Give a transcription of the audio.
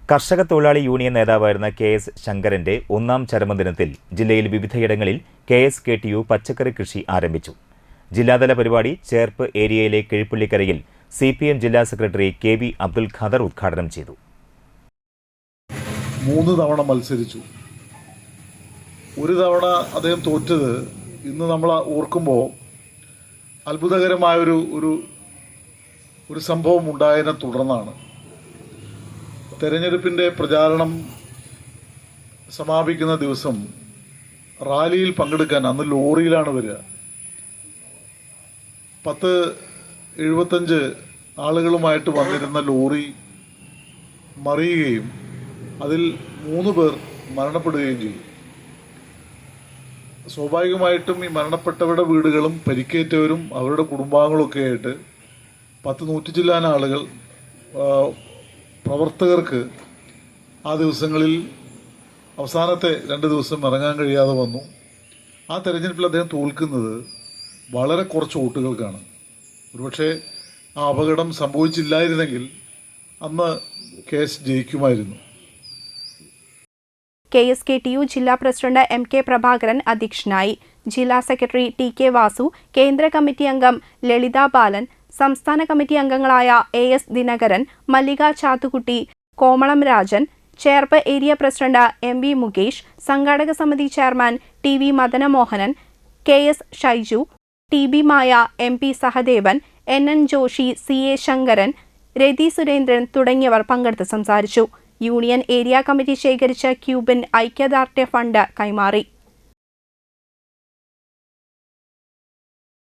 കർഷക തൊഴിലാളി യൂണിയൻ നേതാവായിരുന്ന കെ.എസ്. ശങ്കരന്റെ ഒന്നാം ചരമദിനത്തിൽ ജില്ലയിൽ വിവിധയിടങ്ങളിൽ KSKTU പച്ചക്കറി കൃഷി ആരംഭിച്ചു. ജില്ലാതല പരിപാടി ചേർപ്പ് ഏരിയയിലെ കിഴിപ്പള്ളിക്കരയിൽ CPM ജില്ലാ സെക്രട്ടറി KV അബ്ദുൽ ഖാദർ ഉദ്ഘാടനം ചെയ്തു. 3 തവണ മത്സരിച്ചു. ഒരു തവണ അദ്ദേഹം തോറ്റത് ഇന്ന് നമ്മൾ ഓർക്കുമ്പോൾ അത്ഭുതകരമായ ഒരു സംഭവം ഉണ്ടായതിനെ തുടർന്നാണ്. തെരഞ്ഞെടുപ്പിൻ്റെ പ്രചാരണം സമാപിക്കുന്ന ദിവസം റാലിയിൽ പങ്കെടുക്കാൻ അന്ന് ലോറിയിലാണ് വരിക. 10-75 ആളുകളുമായിട്ട് വന്നിരുന്ന ലോറി മറിയുകയും അതിൽ 3 പേർ മരണപ്പെടുകയും ചെയ്തു. സ്വാഭാവികമായിട്ടും ഈ മരണപ്പെട്ടവരുടെ വീടുകളും പരിക്കേറ്റവരും അവരുടെ കുടുംബാംഗങ്ങളൊക്കെ ആയിട്ട് 100-100 ചില്ലാൻ ആളുകൾ പ്രവർത്തകർക്ക് ആ ദിവസങ്ങളിൽ അവസാനത്തെ 2 ദിവസം ഇറങ്ങാൻ കഴിയാതെ വന്നു. ആ തെരഞ്ഞെടുപ്പിൽ അദ്ദേഹം തോൽക്കുന്നത് വളരെ കുറച്ച് വോട്ടുകൾക്കാണ്. ഒരുപക്ഷെ ആ അപകടം സംഭവിച്ചില്ലായിരുന്നെങ്കിൽ അന്ന് കേസ് ജയിക്കുമായിരുന്നു. KSKTU ജില്ലാ പ്രസിഡന്റ് MK പ്രഭാകരൻ അധ്യക്ഷനായി. ജില്ലാ സെക്രട്ടറി TK വാസു, കേന്ദ്ര കമ്മിറ്റി അംഗം ലളിത ബാലൻ, സംസ്ഥാന കമ്മിറ്റി അംഗങ്ങളായ AS Dinakaran, Mallika Chathukutty, Komalam Rajan, Cherpu area president MV Mukesh, സംഘാടക സമിതി chairman TV Madanamohanan, KS Shaiju, TB Maya, MP Sahadevan, NN Joshi, CA Sankaran, Rathi Surendran തുടങ്ങിയവർ പങ്കെടുത്ത് സംസാരിച്ചു. യൂണിയൻ ഏരിയ കമ്മിറ്റി ശേഖരിച്ച ക്യൂബിൻ ഐക്യദാർഢ്യ ഫണ്ട് കൈമാറി.